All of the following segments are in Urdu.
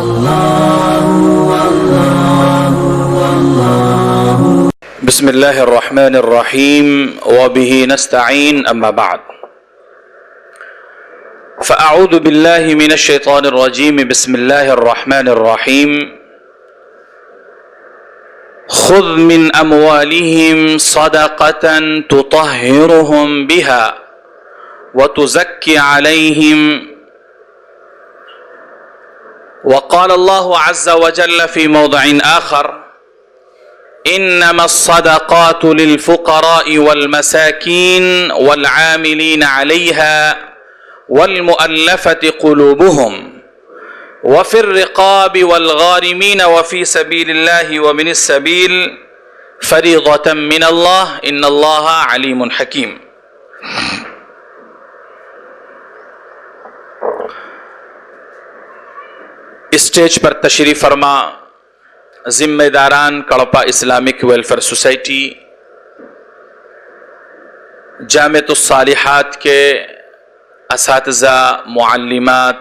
بسم الله الرحمن الرحيم وبه نستعين أما بعد فأعوذ بالله من الشيطان الرجيم بسم الله الرحمن الرحيم خذ من أموالهم صدقة تطهرهم بها وتزكي عليهم وقال الله عز وجل في موضع آخر إنما الصدقات للفقراء والمساكين والعاملين عليها والمؤلفة قلوبهم وفي الرقاب والغارمين وفي سبيل الله ومن السبيل فريضة من الله إن الله عليم حكيم. اسٹیج پر تشریف فرما ذمہ داران کڑپا اسلامک ویلفیئر سوسائٹی، جامعۃ الصالحات کے اساتذہ، معلمات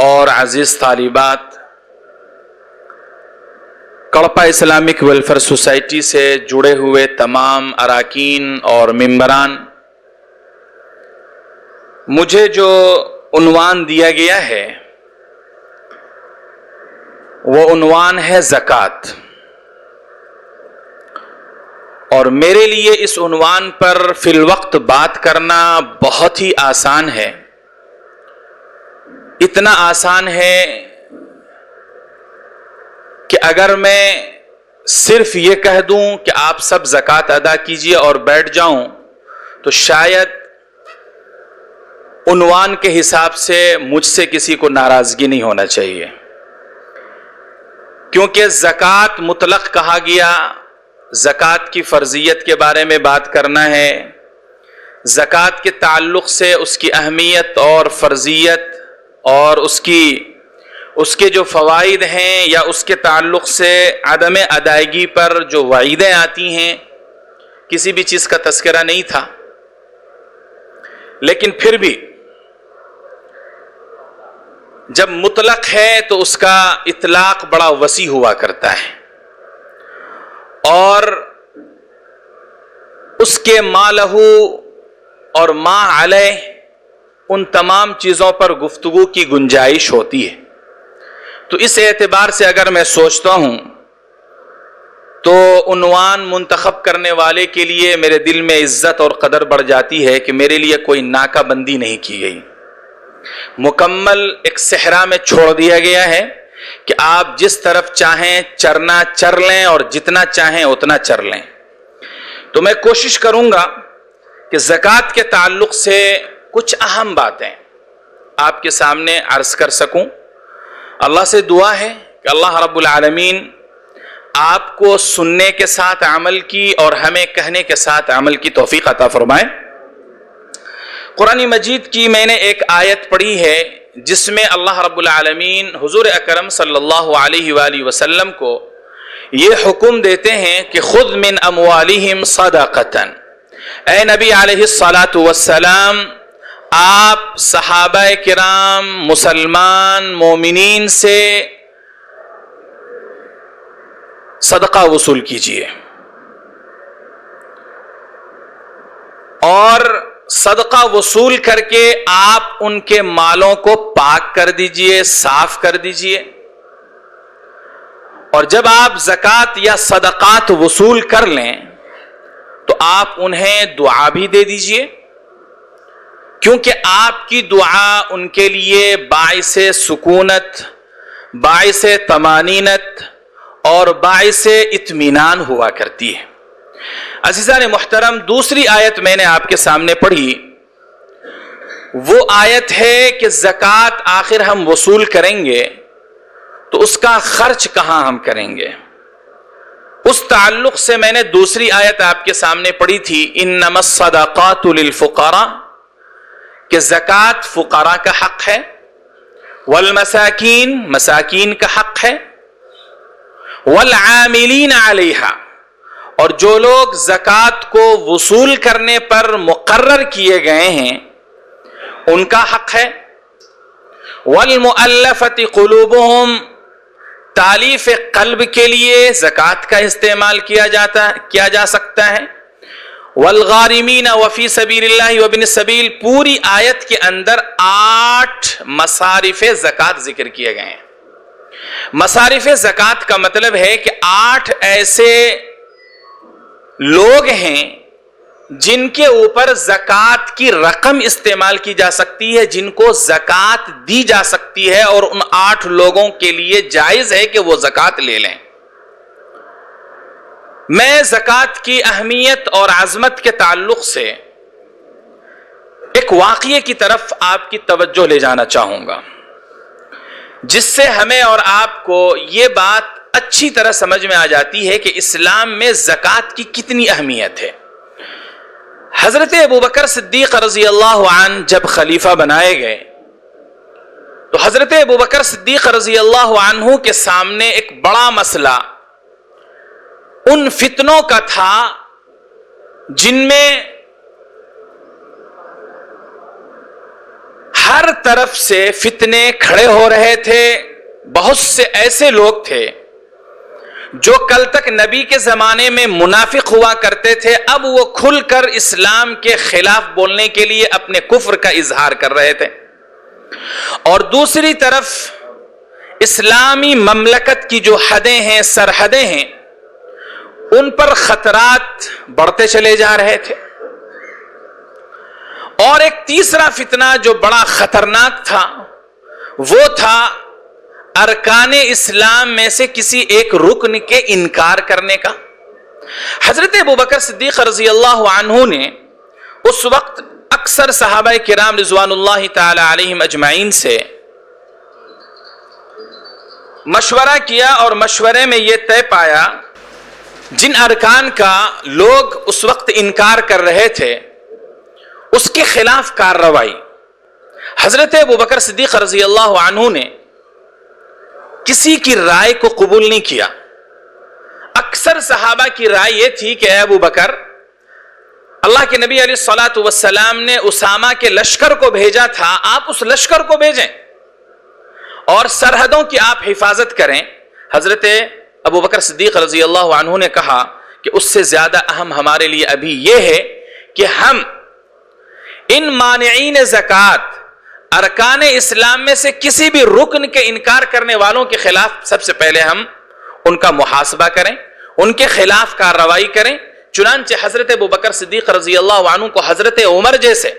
اور عزیز طالبات، کڑپا اسلامک ویلفیئر سوسائٹی سے جڑے ہوئے تمام اراکین اور ممبران، مجھے جو عنوان دیا گیا ہے وہ عنوان ہے زکوٰۃ، اور میرے لیے اس عنوان پر فی الوقت بات کرنا بہت ہی آسان ہے. اتنا آسان ہے کہ اگر میں صرف یہ کہہ دوں کہ آپ سب زکوٰۃ ادا کیجئے اور بیٹھ جاؤں تو شاید عنوان کے حساب سے مجھ سے کسی کو ناراضگی نہیں ہونا چاہیے، کیونکہ زکوٰۃ مطلق کہا گیا. زکوٰۃ کی فرضیت کے بارے میں بات کرنا ہے، زکوٰۃ کے تعلق سے اس کی اہمیت اور فرضیت اور اس کے جو فوائد ہیں یا اس کے تعلق سے عدم ادائیگی پر جو وعیدیں آتی ہیں، کسی بھی چیز کا تذکرہ نہیں تھا. لیکن پھر بھی جب مطلق ہے تو اس کا اطلاق بڑا وسیع ہوا کرتا ہے، اور اس کے ما لہو اور ما علیہ ان تمام چیزوں پر گفتگو کی گنجائش ہوتی ہے. تو اس اعتبار سے اگر میں سوچتا ہوں تو عنوان منتخب کرنے والے کے لیے میرے دل میں عزت اور قدر بڑھ جاتی ہے کہ میرے لیے کوئی ناکہ بندی نہیں کی گئی، مکمل ایک صحرا میں چھوڑ دیا گیا ہے کہ آپ جس طرف چاہیں چرنا چر لیں اور جتنا چاہیں اتنا چر لیں. تو میں کوشش کروں گا کہ زکوٰۃ کے تعلق سے کچھ اہم باتیں آپ کے سامنے عرض کر سکوں. اللہ سے دعا ہے کہ اللہ رب العالمین آپ کو سننے کے ساتھ عمل کی اور ہمیں کہنے کے ساتھ عمل کی توفیق عطا فرمائے. قرآن مجید کی میں نے ایک آیت پڑھی ہے جس میں اللہ رب العالمین حضور اکرم صلی اللہ علیہ وآلہ وسلم کو یہ حکم دیتے ہیں کہ خذ من اموالہم صدقۃ. اے نبی علیہ الصلاۃ والسلام، آپ صحابہ کرام، مسلمان مومنین سے صدقہ وصول کیجئے، اور صدقہ وصول کر کے آپ ان کے مالوں کو پاک کر دیجئے، صاف کر دیجئے. اور جب آپ زکوٰۃ یا صدقات وصول کر لیں تو آپ انہیں دعا بھی دے دیجئے، کیونکہ آپ کی دعا ان کے لیے باعث سکونت، باعث طمانینت اور باعث اطمینان ہوا کرتی ہے. عزیزان محترم، دوسری آیت میں نے آپ کے سامنے پڑھی، وہ آیت ہے کہ زکوٰۃ آخر ہم وصول کریں گے تو اس کا خرچ کہاں ہم کریں گے. اس تعلق سے میں نے دوسری آیت آپ کے سامنے پڑھی تھی، انما الصدقات للفقراء، کہ زکوٰۃ فقراء کا حق ہے، والمساکین، مساکین کا حق ہے، والعاملین علیہا، اور جو لوگ زکوٰۃ کو وصول کرنے پر مقرر کیے گئے ہیں ان کا حق ہے، والمؤلفۃ قلوبہم، تالیف قلب کے لیے زکوٰۃ کا استعمال کیا جا سکتا ہے، والغارمین وفی سبیل اللہ وابن السبیل، پوری آیت کے اندر 8 مصارف زکوٰۃ ذکر کیے گئے ہیں۔ مصارف زکوٰۃ کا مطلب ہے کہ 8 ایسے لوگ ہیں جن کے اوپر زکوٰۃ کی رقم استعمال کی جا سکتی ہے، جن کو زکوٰۃ دی جا سکتی ہے، اور ان 8 لوگوں کے لیے جائز ہے کہ وہ زکوٰۃ لے لیں۔ میں زکوٰۃ کی اہمیت اور عظمت کے تعلق سے ایک واقعے کی طرف آپ کی توجہ لے جانا چاہوں گا، جس سے ہمیں اور آپ کو یہ بات اچھی طرح سمجھ میں آ جاتی ہے کہ اسلام میں زکوٰۃ کی کتنی اہمیت ہے۔ حضرت ابوبکر صدیق رضی اللہ عنہ جب خلیفہ بنائے گئے تو حضرت ابوبکر صدیق رضی اللہ عنہ کے سامنے ایک بڑا مسئلہ ان فتنوں کا تھا جن میں ہر طرف سے فتنے کھڑے ہو رہے تھے۔ بہت سے ایسے لوگ تھے جو کل تک نبی کے زمانے میں منافق ہوا کرتے تھے، اب وہ کھل کر اسلام کے خلاف بولنے کے لیے اپنے کفر کا اظہار کر رہے تھے، اور دوسری طرف اسلامی مملکت کی جو حدیں ہیں، سرحدیں ہیں، ان پر خطرات بڑھتے چلے جا رہے تھے۔ اور ایک تیسرا فتنہ جو بڑا خطرناک تھا وہ تھا ارکان اسلام میں سے کسی ایک رکن کے انکار کرنے کا۔ حضرت ابوبکر صدیق رضی اللہ عنہ نے اس وقت اکثر صحابہ کرام رضوان اللہ تعالی علیہم اجمعین سے مشورہ کیا، اور مشورے میں یہ طے پایا جن ارکان کا لوگ اس وقت انکار کر رہے تھے اس کے خلاف کارروائی۔ حضرت ابوبکر صدیق رضی اللہ عنہ نے کسی کی رائے کو قبول نہیں کیا۔ اکثر صحابہ کی رائے یہ تھی کہ اے ابوبکر، اللہ کے نبی علیہ الصلوۃ والسلام نے اسامہ کے لشکر کو بھیجا تھا، آپ اس لشکر کو بھیجیں اور سرحدوں کی آپ حفاظت کریں۔ حضرت ابوبکر صدیق رضی اللہ عنہ نے کہا کہ اس سے زیادہ اہم ہمارے لیے ابھی یہ ہے کہ ہم ان مانعین زکوٰۃ، ارکان اسلام میں سے کسی بھی رکن کے انکار کرنے والوں کے خلاف سب سے پہلے ہم ان کا محاسبہ کریں، ان کے خلاف کارروائی کریں۔ چنانچہ حضرت ابوبکر صدیق رضی اللہ عنہ کو حضرت عمر جیسے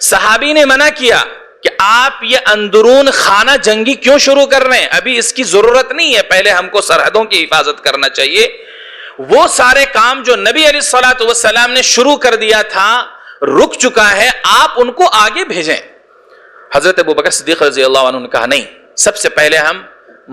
صحابی نے منع کیا کہ آپ یہ اندرون خانہ جنگی کیوں شروع کر رہے ہیں، ابھی اس کی ضرورت نہیں ہے، پہلے ہم کو سرحدوں کی حفاظت کرنا چاہیے۔ وہ سارے کام جو نبی علیہ الصلوۃ والسلام نے شروع کر دیا تھا، رک چکا ہے، آپ ان کو آگے بھیجیں۔ حضرت ابوبکر صدیق رضی اللہ عنہ نے کہا نہیں، سب سے پہلے ہم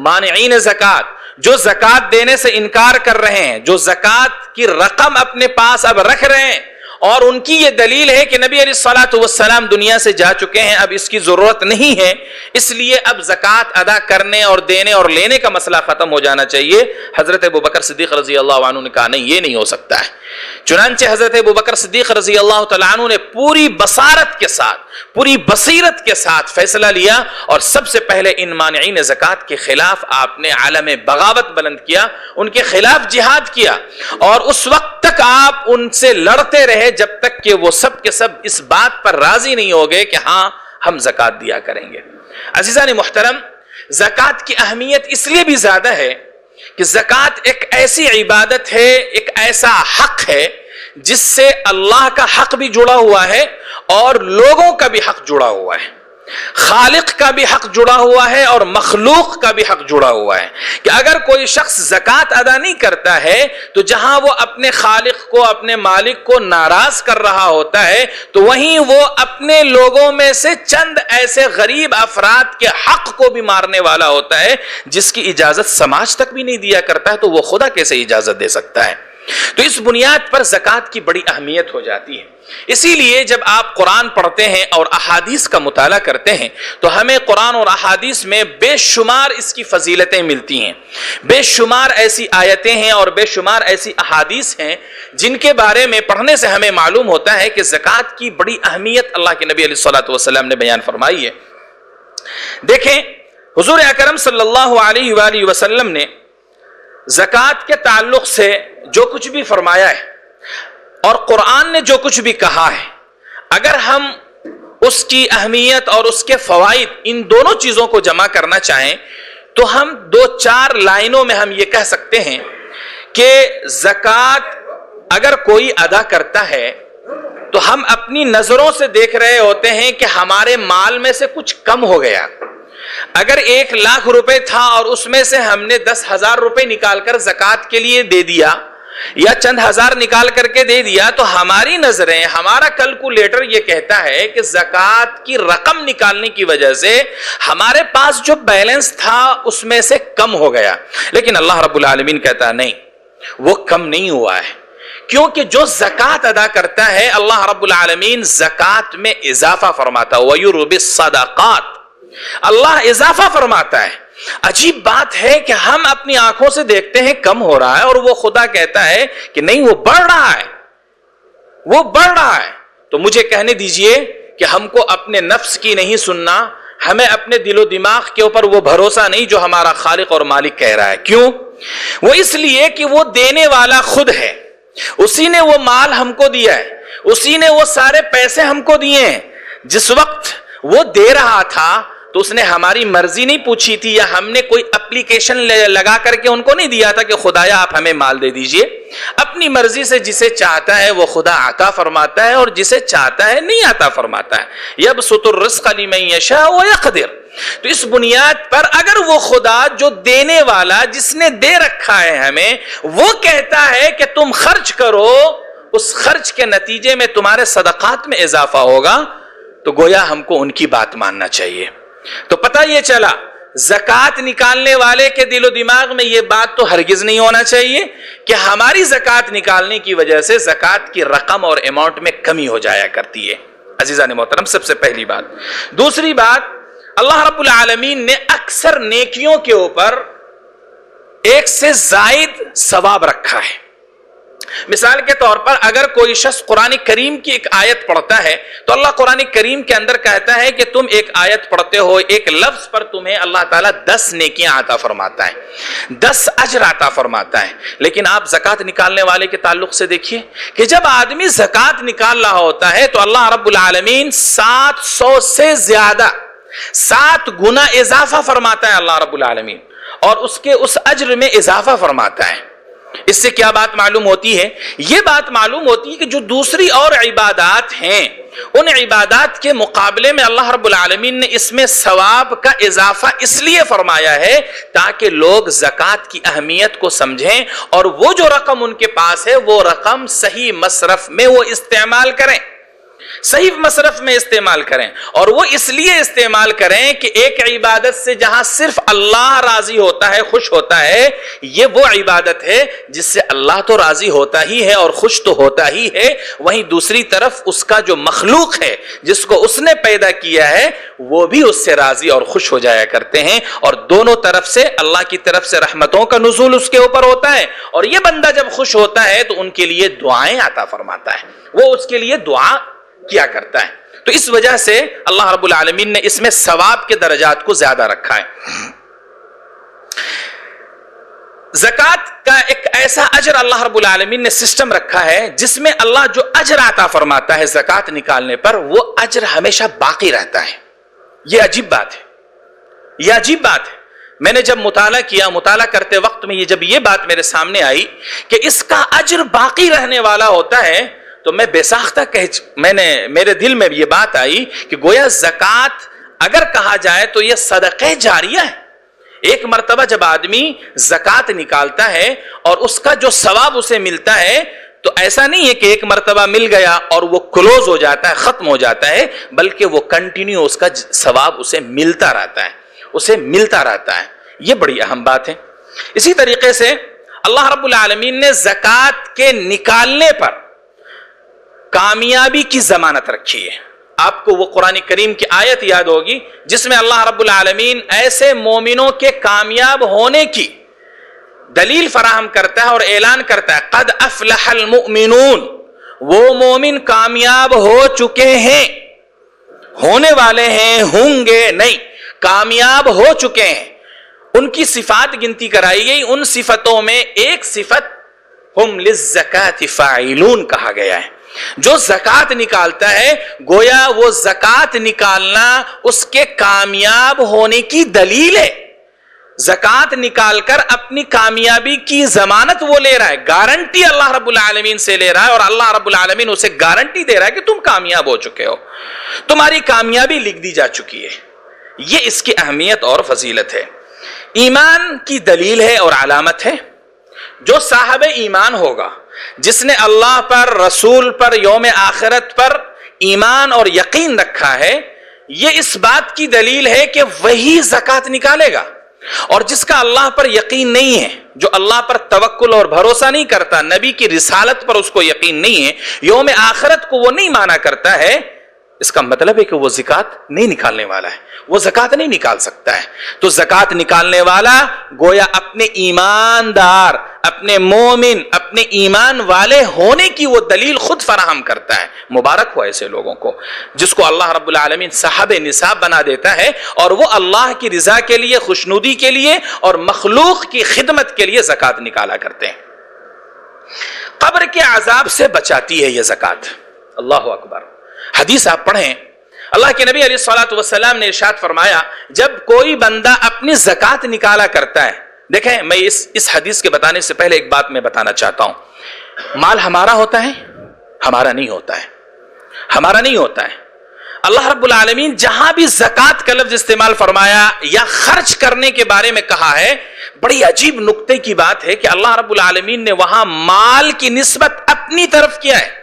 مانعین زکوٰۃ، جو زکوٰۃ دینے سے انکار کر رہے ہیں، جو زکوٰۃ کی رقم اپنے پاس اب رکھ رہے ہیں، اور ان کی یہ دلیل ہے کہ نبی علیہ الصلوۃ والسلام دنیا سے جا چکے ہیں، اب اس کی ضرورت نہیں ہے، اس لیے اب زکوٰۃ ادا کرنے اور دینے اور لینے کا مسئلہ ختم ہو جانا چاہیے۔ حضرت ابوبکر صدیق رضی اللہ عنہ نے کہا نہیں، یہ نہیں ہو سکتا ہے۔ چنانچہ حضرت ابوبکر صدیق رضی اللہ تعالیٰ عنہ نے پوری بصارت کے ساتھ، پوری بصیرت کے ساتھ فیصلہ لیا، اور سب سے پہلے ان مانعین زکوٰۃ کے خلاف آپ نے عالم بغاوت بلند کیا، ان کے خلاف جہاد کیا، اور اس وقت تک آپ ان سے لڑتے رہے جب تک کہ وہ سب کے سب اس بات پر راضی نہیں ہو گئے کہ ہاں ہم زکوٰۃ دیا کریں گے۔ عزیزان محترم، زکوٰۃ کی اہمیت اس لیے بھی زیادہ ہے کہ زکوٰۃ ایک ایسی عبادت ہے، ایک ایسا حق ہے جس سے اللہ کا حق بھی جڑا ہوا ہے اور لوگوں کا بھی حق جڑا ہوا ہے، خالق کا بھی حق جڑا ہوا ہے اور مخلوق کا بھی حق جڑا ہوا ہے، کہ اگر کوئی شخص زکوٰۃ ادا نہیں کرتا ہے تو جہاں وہ اپنے خالق کو، اپنے مالک کو ناراض کر رہا ہوتا ہے، تو وہیں وہ اپنے لوگوں میں سے چند ایسے غریب افراد کے حق کو بھی مارنے والا ہوتا ہے جس کی اجازت سماج تک بھی نہیں دیا کرتا ہے، تو وہ خدا کیسے اجازت دے سکتا ہے؟ تو اس بنیاد پر زکوٰۃ کی بڑی اہمیت ہو جاتی ہے۔ اسی لیے جب آپ قرآن پڑھتے ہیں اور احادیث کا مطالعہ کرتے ہیں تو ہمیں قرآن اور احادیث میں بے شمار اس کی فضیلتیں ملتی ہیں، بے شمار ایسی آیتیں ہیں اور بے شمار ایسی احادیث ہیں جن کے بارے میں پڑھنے سے ہمیں معلوم ہوتا ہے کہ زکوٰۃ کی بڑی اہمیت اللہ کے نبی علیہ الصلوۃ والسلام نے بیان فرمائی ہے۔ دیکھیں حضور اکرم صلی اللہ علیہ وآلہ وسلم نے زکوٰۃ کے تعلق سے جو کچھ بھی فرمایا ہے اور قرآن نے جو کچھ بھی کہا ہے، اگر ہم اس کی اہمیت اور اس کے فوائد ان دونوں چیزوں کو جمع کرنا چاہیں تو ہم 2-4 لائنوں میں ہم یہ کہہ سکتے ہیں کہ زکوٰۃ اگر کوئی ادا کرتا ہے تو ہم اپنی نظروں سے دیکھ رہے ہوتے ہیں کہ ہمارے مال میں سے کچھ کم ہو گیا۔ اگر 1 لاکھ روپے تھا اور اس میں سے ہم نے 10,000 روپے نکال کر زکوٰۃ کے لیے دے دیا یا چند ہزار نکال کر کے دے دیا تو ہماری نظریں، ہمارا کیلکولیٹر یہ کہتا ہے کہ زکوٰۃ کی رقم نکالنے کی وجہ سے ہمارے پاس جو بیلنس تھا اس میں سے کم ہو گیا۔ لیکن اللہ رب العالمین کہتا نہیں، وہ کم نہیں ہوا ہے، کیونکہ جو زکوٰۃ ادا کرتا ہے اللہ رب العالمین زکوٰۃ میں اضافہ فرماتا ہے، وَيُرْبِ الصَّدَقَاتِ، اللہ اضافہ فرماتا ہے۔ عجیب بات ہے کہ ہم اپنی آنکھوں سے دیکھتے ہیں کم ہو رہا ہے اور وہ خدا کہتا ہے کہ نہیں، وہ بڑھ رہا ہے، وہ بڑھ رہا ہے۔ تو مجھے کہنے دیجئے کہ ہم کو اپنے نفس کی نہیں سننا، ہمیں اپنے دل و دماغ کے اوپر وہ بھروسہ نہیں جو ہمارا خالق اور مالک کہہ رہا ہے۔ کیوں؟ وہ اس لیے کہ وہ دینے والا خود ہے، اسی نے وہ مال ہم کو دیا ہے، اسی نے وہ سارے پیسے ہم کو دیے ہیں۔ جس وقت وہ دے رہا تھا تو اس نے ہماری مرضی نہیں پوچھی تھی یا ہم نے کوئی اپلیکیشن لگا کر کے ان کو نہیں دیا تھا کہ خدایا آپ ہمیں مال دے دیجئے۔ اپنی مرضی سے جسے چاہتا ہے وہ خدا عطا فرماتا ہے اور جسے چاہتا ہے نہیں عطا فرماتا ہے۔ یبسط الرزق لمن یشاء ویقدر۔ تو اس بنیاد پر اگر وہ خدا جو دینے والا، جس نے دے رکھا ہے ہمیں، وہ کہتا ہے کہ تم خرچ کرو، اس خرچ کے نتیجے میں تمہارے صدقات میں اضافہ ہوگا، تو گویا ہم کو ان کی بات ماننا چاہیے۔ تو پتہ یہ چلا زکوٰۃ نکالنے والے کے دل و دماغ میں یہ بات تو ہرگز نہیں ہونا چاہیے کہ ہماری زکوٰۃ نکالنے کی وجہ سے زکوٰۃ کی رقم اور اماؤنٹ میں کمی ہو جایا کرتی ہے۔ عزیزان محترم، سب سے پہلی بات۔ دوسری بات، اللہ رب العالمین نے اکثر نیکیوں کے اوپر 1 سے زائد ثواب رکھا ہے۔ مثال کے طور پر اگر کوئی شخص قرآن کریم کی ایک آیت پڑھتا ہے تو اللہ قرآن کریم کے اندر کہتا ہے کہ تم ایک آیت پڑھتے ہو، ایک لفظ پر تمہیں اللہ تعالیٰ 10 نیکیاں عطا فرماتا ہے، 10 اجر عطا فرماتا ہے۔ لیکن آپ زکوٰۃ نکالنے والے کے تعلق سے دیکھیے کہ جب آدمی زکوٰۃ نکال رہا ہوتا ہے تو اللہ رب العالمین 700 سے زیادہ 7 گنا اضافہ فرماتا ہے اللہ رب العالمین، اور اس کے اس اجر میں اضافہ فرماتا ہے۔ اس سے کیا بات معلوم ہوتی ہے؟ یہ بات معلوم ہوتی ہے کہ جو دوسری اور عبادات ہیں ان عبادات کے مقابلے میں اللہ رب العالمین نے اس میں ثواب کا اضافہ اس لیے فرمایا ہے تاکہ لوگ زکوٰۃ کی اہمیت کو سمجھیں اور وہ جو رقم ان کے پاس ہے وہ رقم صحیح مصرف میں وہ استعمال کریں، صحیح مصرف میں استعمال کریں، اور وہ اس لیے استعمال کریں کہ ایک عبادت سے جہاں صرف اللہ راضی ہوتا ہے، خوش ہوتا ہے، یہ وہ عبادت ہے جس سے اللہ تو راضی ہوتا ہی ہے اور خوش تو ہوتا ہی ہے، وہیں دوسری طرف اس کا جو مخلوق ہے جس کو اس نے پیدا کیا ہے وہ بھی اس سے راضی اور خوش ہو جایا کرتے ہیں، اور دونوں طرف سے اللہ کی طرف سے رحمتوں کا نزول اس کے اوپر ہوتا ہے، اور یہ بندہ جب خوش ہوتا ہے تو ان کے لیے دعائیں عطا فرماتا ہے، وہ اس کے لیے دعا کیا کرتا ہے۔ تو اس وجہ سے اللہ رب العالمین نے اس میں ثواب کے درجات کو زیادہ رکھا ہے۔ زکوٰۃ کا ایک ایسا اجر اللہ رب العالمین نے سسٹم رکھا ہے جس میں اللہ جو اجر عطا فرماتا ہے زکوٰۃ نکالنے پر وہ اجر ہمیشہ باقی رہتا ہے۔ یہ عجیب بات ہے، یہ عجیب بات ہے۔ میں نے جب مطالعہ کرتے وقت میں جب یہ بات میرے سامنے آئی کہ اس کا اجر باقی رہنے والا ہوتا ہے تو میں بے ساختہ میرے دل میں یہ بات آئی کہ گویا زکوٰۃ اگر کہا جائے تو یہ صدقہ جاریہ ہے۔ ایک مرتبہ جب آدمی زکوٰۃ نکالتا ہے اور اس کا جو ثواب اسے ملتا ہے تو ایسا نہیں ہے کہ ایک مرتبہ مل گیا اور وہ کلوز ہو جاتا ہے، ختم ہو جاتا ہے، بلکہ وہ کنٹینیو اس کا ثواب اسے ملتا رہتا ہے، اسے ملتا رہتا ہے۔ یہ بڑی اہم بات ہے۔ اسی طریقے سے اللہ رب العالمین نے زکوٰۃ کے نکالنے پر کامیابی کی ضمانت رکھی ہے۔ آپ کو وہ قرآن کریم کی آیت یاد ہوگی جس میں اللہ رب العالمین ایسے مومنوں کے کامیاب ہونے کی دلیل فراہم کرتا ہے اور اعلان کرتا ہے قد افلح المؤمنون، وہ مومن کامیاب ہو چکے ہیں، ہونے والے ہیں، ہوں گے نہیں، کامیاب ہو چکے ہیں، ان کی صفات گنتی کرائی گئی. ان صفتوں میں ایک صفت ہم للزکاۃ فاعلون کہا گیا ہے. جو زکات نکالتا ہے گویا وہ زکات نکالنا اس کے کامیاب ہونے کی دلیل ہے. زکات نکال کر اپنی کامیابی کی ضمانت وہ لے رہا ہے، گارنٹی اللہ رب العالمین سے لے رہا ہے، اور اللہ رب العالمین اسے گارنٹی دے رہا ہے کہ تم کامیاب ہو چکے ہو، تمہاری کامیابی لکھ دی جا چکی ہے. یہ اس کی اہمیت اور فضیلت ہے. ایمان کی دلیل ہے اور علامت ہے. جو صاحب ایمان ہوگا، جس نے اللہ پر، رسول پر، یوم آخرت پر ایمان اور یقین رکھا ہے، یہ اس بات کی دلیل ہے کہ وہی زکات نکالے گا. اور جس کا اللہ پر یقین نہیں ہے، جو اللہ پر توکل اور بھروسہ نہیں کرتا، نبی کی رسالت پر اس کو یقین نہیں ہے، یوم آخرت کو وہ نہیں مانا کرتا ہے، اس کا مطلب ہے کہ وہ زکات نہیں نکالنے والا ہے، وہ زکات نہیں نکال سکتا ہے. تو زکات نکالنے والا گویا اپنے ایماندار، اپنے مومن، اپنے ایمان والے ہونے کی وہ دلیل خود فراہم کرتا ہے. مبارک ہو ایسے لوگوں کو جس کو اللہ رب العالمین صاحب نصاب بنا دیتا ہے، اور وہ اللہ کی رضا کے لیے، خوشنودی کے لیے اور مخلوق کی خدمت کے لیے زکات نکالا کرتے ہیں. قبر کے عذاب سے بچاتی ہے یہ زکات. اللہ اکبر. حدیث آپ پڑھیں، اللہ کے نبی علیہ الصلوۃ والسلام نے ارشاد فرمایا، جب کوئی بندہ اپنی زکات نکالا کرتا ہے. دیکھیں، میں اس حدیث کے بتانے سے پہلے ایک بات میں بتانا چاہتا ہوں. مال ہمارا ہوتا ہے؟ ہمارا نہیں ہوتا ہے، ہمارا نہیں ہوتا ہے. اللہ رب العالمین جہاں بھی زکات کا لفظ استعمال فرمایا یا خرچ کرنے کے بارے میں کہا ہے، بڑی عجیب نقطے کی بات ہے کہ اللہ رب العالمین نے وہاں مال کی نسبت اپنی طرف کیا ہے.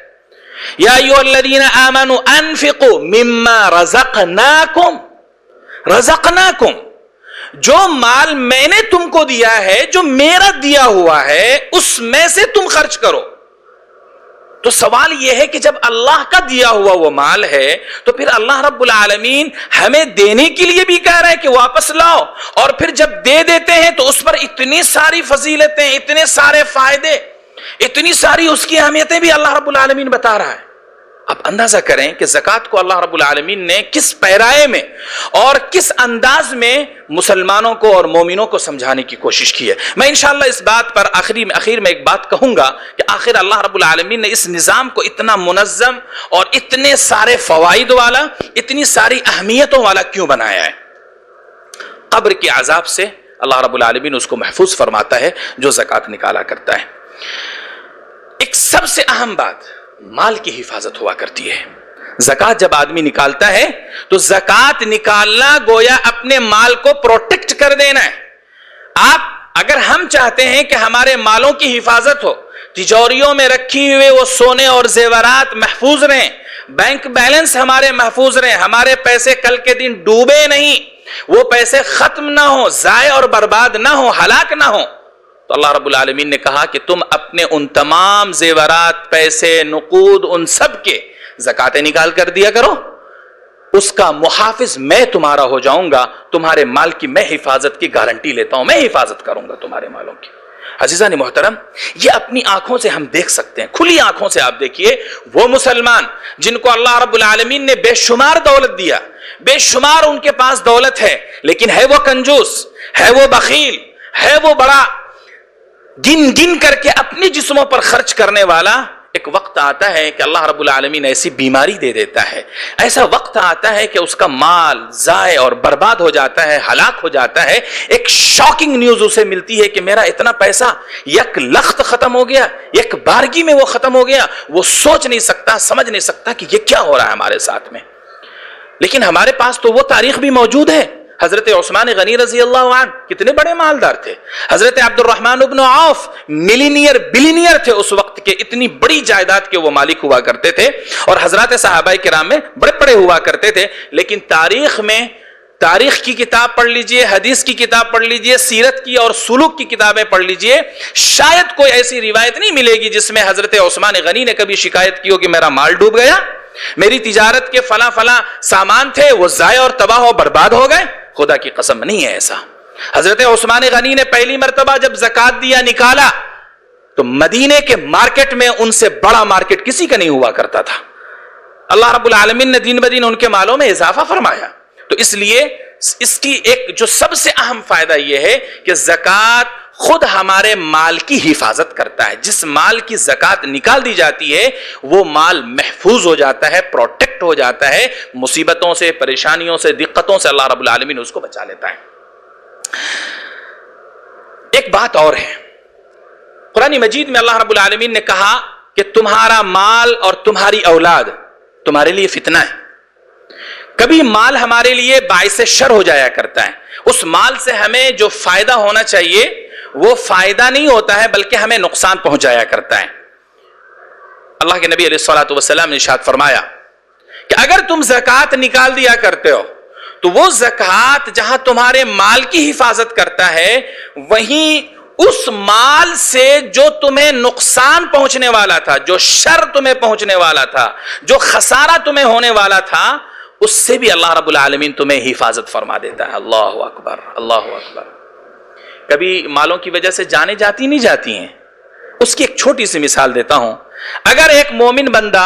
یا ایھا الذین آمنوا انفقوا مما رزقناکم، رزقناکم، جو مال میں نے تم کو دیا ہے، جو میرا دیا ہوا ہے، اس میں سے تم خرچ کرو. تو سوال یہ ہے کہ جب اللہ کا دیا ہوا وہ مال ہے تو پھر اللہ رب العالمین ہمیں دینے کے لیے بھی کہہ رہا ہے کہ واپس لاؤ، اور پھر جب دے دیتے ہیں تو اس پر اتنی ساری فضیلتیں، اتنے سارے فائدے، اتنی ساری اس کی اہمیتیں بھی اللہ رب العالمین بتا رہا ہے. اب اندازہ کریں کہ زکات کو اللہ رب العالمین نے کس پیرائے میں اور کس انداز میں مسلمانوں کو اور مومنوں کو سمجھانے کی کوشش کی ہے. میں انشاءاللہ اس بات پر آخر میں ایک بات کہوں گا کہ آخر اللہ رب العالمین نے اس نظام کو اتنا منظم اور اتنے سارے فوائد والا، اتنی ساری اہمیتوں والا کیوں بنایا ہے. قبر کے عذاب سے اللہ رب العالمین اس کو محفوظ فرماتا ہے جو زکات نکالا کرتا ہے. ایک سب سے اہم بات مال کی حفاظت ہوا کرتی ہے. زکات جب آدمی نکالتا ہے تو زکات نکالنا گویا اپنے مال کو پروٹیکٹ کر دینا ہے. اگر ہم چاہتے ہیں کہ ہمارے مالوں کی حفاظت ہو، تجوریوں میں رکھی ہوئے وہ سونے اور زیورات محفوظ رہیں، بینک بیلنس ہمارے محفوظ رہیں، ہمارے پیسے کل کے دن ڈوبے نہیں، وہ پیسے ختم نہ ہو، ضائع اور برباد نہ ہو، ہلاک نہ ہو، تو اللہ رب العالمین نے کہا کہ تم اپنے ان تمام زیورات، پیسے، نقود، ان سب کے زکاتیں نکال کر دیا کرو. اس کا محافظ میں تمہارا ہو جاؤں گا، تمہارے مال کی میں حفاظت کی گارنٹی لیتا ہوں، میں حفاظت کروں گا تمہارے مالوں کی. عزیزان محترم، یہ اپنی آنکھوں سے ہم دیکھ سکتے ہیں، کھلی آنکھوں سے آپ دیکھیے وہ مسلمان جن کو اللہ رب العالمین نے بے شمار دولت دیا، بے شمار ان کے پاس دولت ہے، لیکن ہے وہ کنجوس، ہے وہ بخیل، ہے وہ بڑا گن کر کے اپنی جسموں پر خرچ کرنے والا. ایک وقت آتا ہے کہ اللہ رب العالمین ایسی بیماری دے دیتا ہے، ایسا وقت آتا ہے کہ اس کا مال ضائع اور برباد ہو جاتا ہے، ہلاک ہو جاتا ہے. ایک شاکنگ نیوز اسے ملتی ہے کہ میرا اتنا پیسہ یک لخت ختم ہو گیا، ایک بارگی میں وہ ختم ہو گیا. وہ سوچ نہیں سکتا، سمجھ نہیں سکتا کہ یہ کیا ہو رہا ہے ہمارے ساتھ میں. لیکن ہمارے پاس تو وہ تاریخ بھی موجود ہے. حضرت عثمان غنی رضی اللہ عنہ کتنے بڑے مالدار تھے. حضرت عبد الرحمن ابن عوف ملینئر بلینئر تھے اس وقت کے، اتنی بڑی جائیداد کے وہ مالک ہوا کرتے تھے، اور حضرات صحابہ کرام میں بڑے بڑے ہوا کرتے تھے. لیکن تاریخ کی کتاب پڑھ لیجئے، حدیث کی کتاب پڑھ لیجئے، سیرت کی اور سلوک کی کتابیں پڑھ لیجئے، شاید کوئی ایسی روایت نہیں ملے گی جس میں حضرت عثمان غنی نے کبھی شکایت کی ہو کہ میرا مال ڈوب گیا، میری تجارت کے فلاں سامان تھے وہ ضائع اور تباہ و برباد ہو گئے. خدا کی قسم نہیں ہے ایسا. حضرت عثمان غنی نے پہلی مرتبہ جب زکات دیا، نکالا، تو مدینے کے مارکیٹ میں ان سے بڑا مارکیٹ کسی کا نہیں ہوا کرتا تھا. اللہ رب العالمین نے دن بدن ان کے مالوں میں اضافہ فرمایا. تو اس لیے اس کی ایک جو سب سے اہم فائدہ یہ ہے کہ زکوٰۃ خود ہمارے مال کی حفاظت کرتا ہے. جس مال کی زکوٰۃ نکال دی جاتی ہے وہ مال محفوظ ہو جاتا ہے, پروٹیکٹ ہو جاتا ہے, مصیبتوں سے, پریشانیوں سے, دقتوں سے اللہ رب العالمین اس کو بچا لیتا ہے. ایک بات اور ہے, قرآن مجید میں اللہ رب العالمین نے کہا کہ تمہارا مال اور تمہاری اولاد تمہارے لیے فتنہ ہے. کبھی مال ہمارے لیے باعث شر ہو جایا کرتا ہے, اس مال سے ہمیں جو فائدہ ہونا چاہیے وہ فائدہ نہیں ہوتا ہے بلکہ ہمیں نقصان پہنچایا کرتا ہے. اللہ کے نبی علیہ الصلوۃ والسلام نے ارشاد فرمایا کہ اگر تم زکوٰۃ نکال دیا کرتے ہو تو وہ زکوٰۃ جہاں تمہارے مال کی حفاظت کرتا ہے وہیں اس مال سے جو تمہیں نقصان پہنچنے والا تھا, جو شر تمہیں پہنچنے والا تھا, جو خسارہ تمہیں ہونے والا تھا, اس سے بھی اللہ رب العالمین تمہیں حفاظت فرما دیتا ہے. اللہ اکبر, اللہ اکبر. کبھی مالوں کی وجہ سے جانیں جاتی نہیں جاتی ہیں. اس کی ایک چھوٹی سی مثال دیتا ہوں. اگر ایک مومن بندہ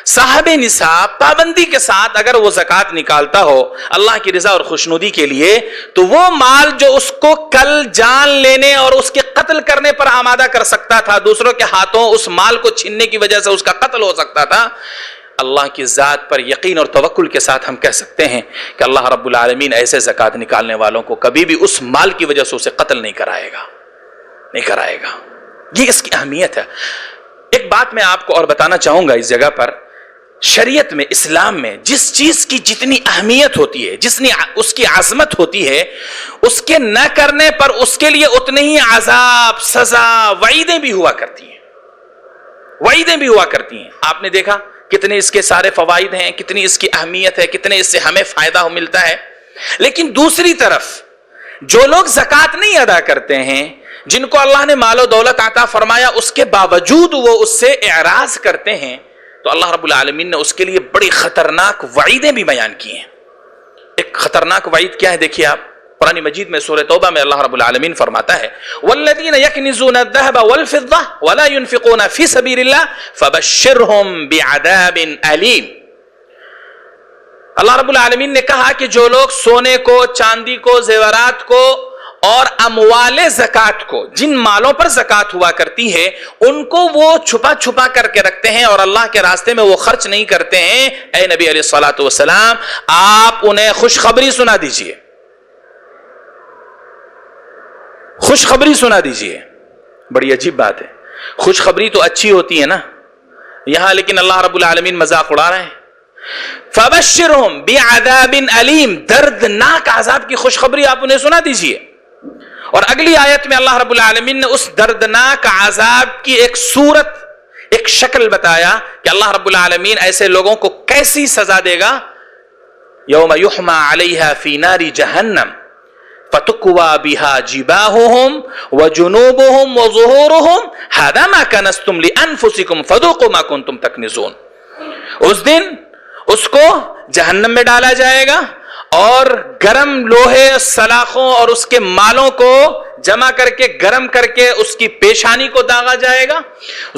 صاحب نصاب پابندی کے ساتھ اگر وہ زکوٰۃ نکالتا ہو اللہ کی رضا اور خوشنودی کے لیے, تو وہ مال جو اس کو کل جان لینے اور اس کے قتل کرنے پر آمادہ کر سکتا تھا, دوسروں کے ہاتھوں اس مال کو چھیننے کی وجہ سے اس کا قتل ہو سکتا تھا, اللہ کی ذات پر یقین اور توکل کے ساتھ ہم کہہ سکتے ہیں کہ اللہ رب العالمین ایسے زکوٰۃ نکالنے والوں کو کبھی بھی اس مال کی وجہ سے اسے قتل نہیں کرائے گا, نہیں کرائے گا. یہ اس کی اہمیت ہے. ایک بات میں آپ کو اور بتانا چاہوں گا اس جگہ پر, شریعت میں, اسلام میں جس چیز کی جتنی اہمیت ہوتی ہے, جتنی اس کی عظمت ہوتی ہے, اس کے نہ کرنے پر اس کے لیے اتنے ہی عذاب, سزا, وعیدیں بھی ہوا کرتی ہیں, وعیدیں بھی ہوا کرتی ہیں. آپ نے دیکھا کتنے اس کے سارے فوائد ہیں, کتنی اس کی اہمیت ہے, کتنے اس سے ہمیں فائدہ ملتا ہے. لیکن دوسری طرف جو لوگ زکوٰۃ نہیں ادا کرتے ہیں, جن کو اللہ نے مال و دولت عطا فرمایا, اس کے باوجود وہ اس سے اعراض کرتے ہیں, تو اللہ رب العالمین نے اس کے لیے بڑی خطرناک وعیدیں بھی بیان کی ہیں. ایک خطرناک وعید کیا ہے دیکھیے آپ, قرآن مجید میں سورہ توبہ میں اللہ رب العالمین فرماتا ہے والذین یکنزون الذهب والفضة ولا ينفقون في سبیل اللہ فبشرهم بعذاب علیم. اللہ رب العالمین نے کہا کہ جو لوگ سونے کو, چاندی کو, زیورات کو اور اموال زکوٰۃ کو, جن مالوں پر زکوٰۃ ہوا کرتی ہے, ان کو وہ چھپا چھپا کر کے رکھتے ہیں اور اللہ کے راستے میں وہ خرچ نہیں کرتے ہیں, اے نبی علیہ الصلوۃ والسلام آپ انہیں خوشخبری سنا دیجئے, خوشخبری سنا دیجئے. بڑی عجیب بات ہے, خوشخبری تو اچھی ہوتی ہے نا یہاں, لیکن اللہ رب العالمین مذاق اڑا رہے ہیں. فبشرهم بعذاب علیم, دردناک عذاب کی خوشخبری آپ انہیں سنا دیجئے. اور اگلی آیت میں اللہ رب العالمین نے اس دردناک عذاب کی ایک صورت, ایک شکل بتایا کہ اللہ رب العالمین ایسے لوگوں کو کیسی سزا دے گا. یوم یحمى علیہا فی نار جہنم فتکوی بها جباہہم وجنوبہم وظہورہم ھذا ما کنزتم لانفسکم فذوقوا ما کنتم تکنزون. اس دن اس کو جہنم میں ڈالا جائے گا اور گرم لوہے, سلاخوں اور اس کے مالوں کو جمع کر کے گرم کر کے اس کی پیشانی کو داغا جائے گا,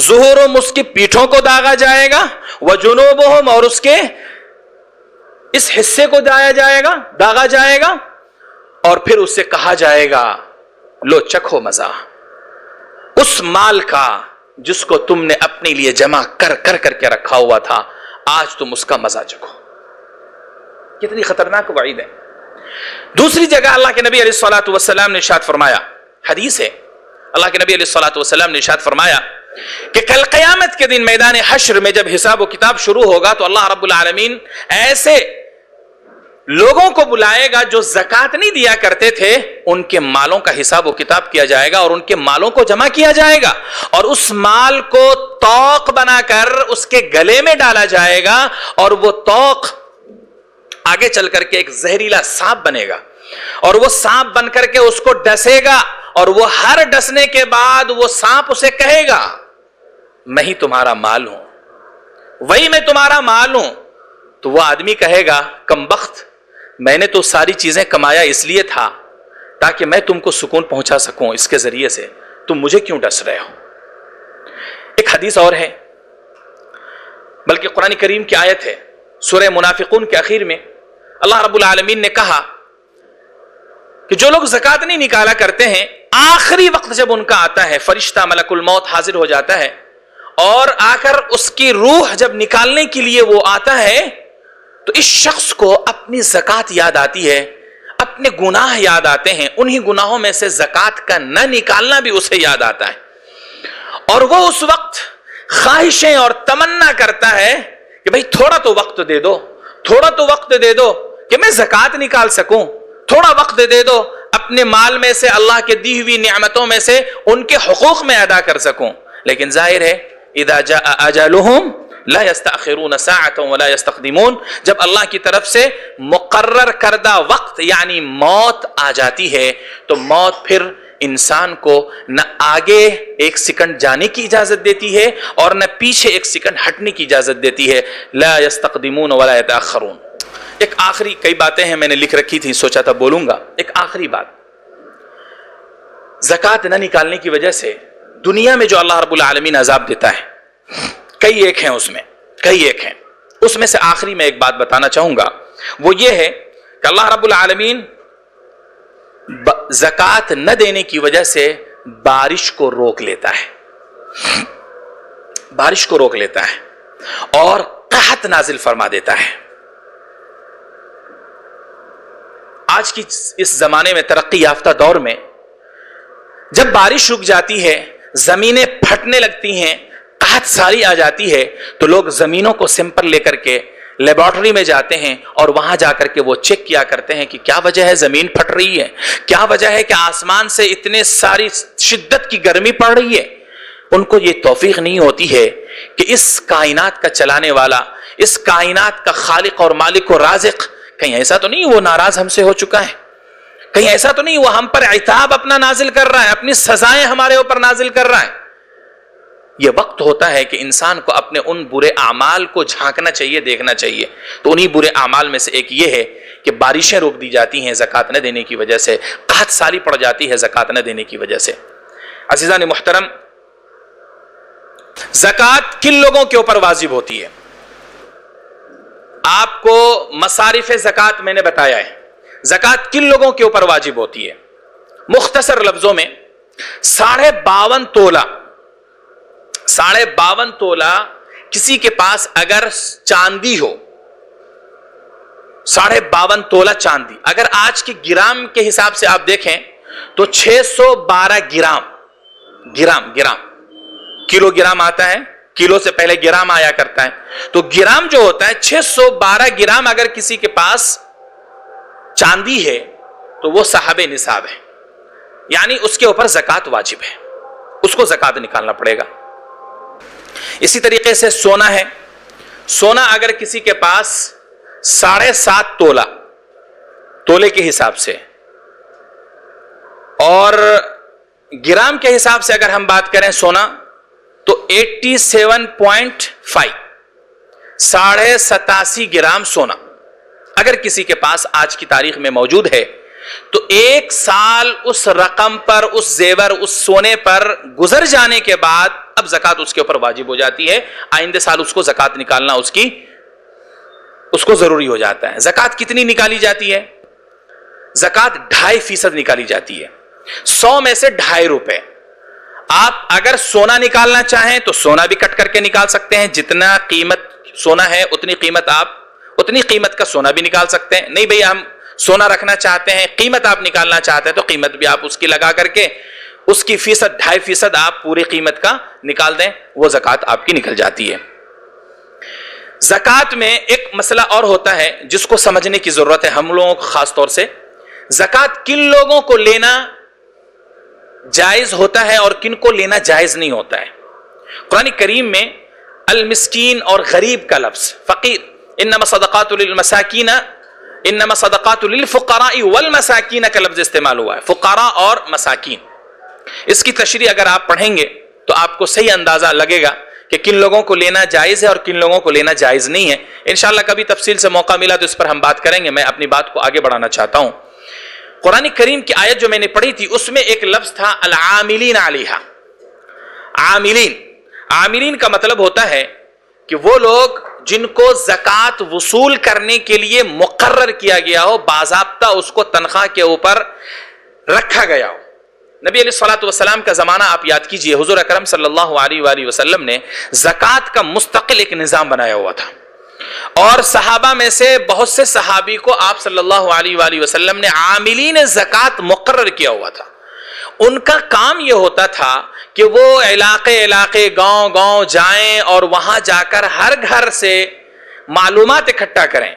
ظہورہم اس کی پیٹھوں کو داغا جائے گا, وجنوبہم اور اس کے اس حصے کو داغا جائے گا, اور پھر اس سے کہا جائے گا لو چکھو مزہ اس مال کا جس کو تم نے اپنے لیے جمع کر کے رکھا ہوا تھا, آج تم اس کا مزہ چکھو. کتنی خطرناک وعید ہے. دوسری جگہ اللہ کے نبی علیہ الصلوۃ والسلام نے ارشاد فرمایا, حدیث ہے, اللہ کے نبی علیہ الصلوۃ والسلام نے ارشاد فرمایا کہ کل قیامت کے دن میدان حشر میں جب حساب و کتاب شروع ہوگا تو اللہ رب العالمین ایسے لوگوں کو بلائے گا جو زکوٰۃ نہیں دیا کرتے تھے, ان کے مالوں کا حساب و کتاب کیا جائے گا اور ان کے مالوں کو جمع کیا جائے گا, اور اس مال کو توق بنا کر اس کے گلے میں ڈالا جائے گا, اور وہ توق آگے چل کر کے ایک زہریلا سانپ بنے گا, اور وہ سانپ بن کر کے اس کو ڈسے گا, اور وہ ہر ڈسنے کے بعد وہ سانپ اسے کہے گا میں ہی تمہارا مال ہوں, وہی میں تمہارا مال ہوں. تو وہ آدمی کہے گا کمبخت, میں نے تو ساری چیزیں کمایا اس لیے تھا تاکہ میں تم کو سکون پہنچا سکوں, اس کے ذریعے سے تم مجھے کیوں ڈس رہے ہو. ایک حدیث اور ہے, بلکہ قرآن کریم کی آیت ہے, سورہ منافقون کے اخیر میں اللہ رب العالمین نے کہا کہ جو لوگ زکات نہیں نکالا کرتے ہیں، آخری وقت جب ان کا آتا ہے، فرشتہ ملک الموت حاضر ہو جاتا ہے اور آ کر اس کی روح جب نکالنے کے لیے وہ آتا ہے تو اس شخص کو اپنی زکات یاد آتی ہے، اپنے گناہ یاد آتے ہیں، انہی گناہوں میں سے زکات کا نہ نکالنا بھی اسے یاد آتا ہے، اور وہ اس وقت خواہشیں اور تمنا کرتا ہے کہ بھئی تھوڑا تو وقت دے دو، تھوڑا تو وقت دے دو کہ میں زکات نکال سکوں، تھوڑا وقت دے دو اپنے مال میں سے، اللہ کے دی ہوئی نعمتوں میں سے ان کے حقوق میں ادا کر سکوں۔ لیکن ظاہر ہے اذا جاء اجلهم لا يستأخرون ساعة ولا يستقدمون، جب اللہ کی طرف سے مقرر کردہ وقت یعنی موت آ جاتی ہے تو موت پھر انسان کو نہ آگے ایک سیکنڈ جانے کی اجازت دیتی ہے اور نہ پیچھے ایک سیکنڈ ہٹنے کی اجازت دیتی ہے۔ لا يستقدمون ولا يتأخرون۔ ایک آخری، کئی باتیں ہیں میں نے لکھ رکھی تھی، سوچا تھا بولوں گا، ایک آخری بات، زکات نہ نکالنے کی وجہ سے دنیا میں جو اللہ رب العالمین عذاب دیتا ہے کئی ایک ہیں، اس میں سے آخری میں ایک بات بتانا چاہوں گا، وہ یہ ہے کہ اللہ رب العالمین زکات نہ دینے کی وجہ سے بارش کو روک لیتا ہے، بارش کو روک لیتا ہے اور قحط نازل فرما دیتا ہے۔ آج کی اس زمانے میں، ترقی یافتہ دور میں، جب بارش رک جاتی ہے، زمینیں پھٹنے لگتی ہیں، قحط ساری آ جاتی ہے، تو لوگ زمینوں کو سیمپل لے کر کے لیبارٹری میں جاتے ہیں اور وہاں جا کر کے وہ چیک کیا کرتے ہیں کہ کیا وجہ ہے زمین پھٹ رہی ہے، کیا وجہ ہے کہ آسمان سے اتنے ساری شدت کی گرمی پڑ رہی ہے۔ ان کو یہ توفیق نہیں ہوتی ہے کہ اس کائنات کا چلانے والا، اس کائنات کا خالق اور مالک و رازق، کہیں ایسا تو نہیں وہ ناراض ہم سے ہو چکا ہے، کہیں ایسا تو نہیں وہ ہم پر عتاب اپنا نازل کر رہا ہے، اپنی سزائیں ہمارے اوپر نازل کر رہا ہے۔ یہ وقت ہوتا ہے کہ انسان کو اپنے ان برے اعمال کو جھانکنا چاہیے، دیکھنا چاہیے۔ تو انہی برے اعمال میں سے ایک یہ ہے کہ بارشیں روک دی جاتی ہیں زکات نہ دینے کی وجہ سے، قحط ساری پڑ جاتی ہے زکات نہ دینے کی وجہ سے۔ عزیزان محترم، زکات کن لوگوں کے اوپر واجب ہوتی ہے؟ آپ کو مصارف زکات میں نے بتایا ہے، زکات کن لوگوں کے اوپر واجب ہوتی ہے؟ مختصر لفظوں میں 52.5 تولہ، 52.5 تولہ کسی کے پاس اگر چاندی ہو، 52.5 تولہ چاندی، اگر آج کے گرام کے حساب سے آپ دیکھیں تو 612 گرام، کلو گرام آتا ہے، کلو سے پہلے گرام آیا کرتا ہے، تو گرام جو ہوتا ہے 612 گرام اگر کسی کے پاس چاندی ہے تو وہ صاحب نصاب ہے، یعنی اس کے اوپر زکات واجب ہے، اس کو زکات نکالنا پڑے گا۔ اسی طریقے سے سونا ہے، سونا اگر کسی کے پاس 7.5 تولہ، تولے کے حساب سے، اور گرام کے حساب سے اگر ہم بات کریں سونا تو 87.5، 87.5 گرام سونا اگر کسی کے پاس آج کی تاریخ میں موجود ہے تو ایک سال اس رقم پر، اس زیور، اس سونے پر گزر جانے کے بعد اب زکات اس کے اوپر واجب ہو جاتی ہے، آئندہ سال اس کو زکات نکالنا اس کو ضروری ہو جاتا ہے۔ زکات کتنی نکالی جاتی ہے؟ زکات 2.5% نکالی جاتی ہے، 100 میں سے 2.5 روپے۔ آپ اگر سونا نکالنا چاہیں تو سونا بھی کٹ کر کے نکال سکتے ہیں، جتنا قیمت سونا ہے اتنی قیمت کا سونا بھی نکال سکتے ہیں۔ نہیں بھئی ہم سونا رکھنا چاہتے ہیں، قیمت آپ نکالنا چاہتے ہیں تو قیمت بھی آپ اس کی لگا کر کے اس کی 2.5% آپ پوری قیمت کا نکال دیں، وہ زکات آپ کی نکل جاتی ہے۔ زکات میں ایک مسئلہ اور ہوتا ہے جس کو سمجھنے کی ضرورت ہے ہم لوگوں کو خاص طور سے، زکات کن لوگوں کو لینا جائز ہوتا ہے اور کن کو لینا جائز نہیں ہوتا ہے۔ قرآن کریم میں المسکین اور غریب کا لفظ، فقیر، انما صدقات للمساکین، انما صدقات للفقراء والمساکین کا لفظ استعمال ہوا ہے، فقراء اور مساکین۔ اس کی تشریح اگر آپ پڑھیں گے تو آپ کو صحیح اندازہ لگے گا کہ کن لوگوں کو لینا جائز ہے اور کن لوگوں کو لینا جائز نہیں ہے۔ انشاءاللہ کبھی تفصیل سے موقع ملا تو اس پر ہم بات کریں گے، میں اپنی بات کو آگے بڑھانا چاہتا ہوں۔ قرآن کریم کی آیت جو میں نے پڑھی تھی اس میں ایک لفظ تھا العاملین علیہا۔ عاملین کا مطلب ہوتا ہے کہ وہ لوگ جن کو زکات وصول کرنے کے لیے مقرر کیا گیا ہو، باضابطہ اس کو تنخواہ کے اوپر رکھا گیا ہو. نبی علیہ الصلوۃ والسلام کا زمانہ آپ یاد کیجئے، حضور اکرم صلی اللہ علیہ وآلہ وسلم نے زکات کا مستقل ایک نظام بنایا ہوا تھا، اور صحابہ میں سے بہت سے صحابی کو آپ صلی اللہ علیہ وآلہ وسلم نے عاملین زکات مقرر کیا ہوا تھا. ان کا کام یہ ہوتا تھا کہ وہ علاقے گاؤں جائیں اور وہاں جا کر ہر گھر سے معلومات اکٹھا کریں،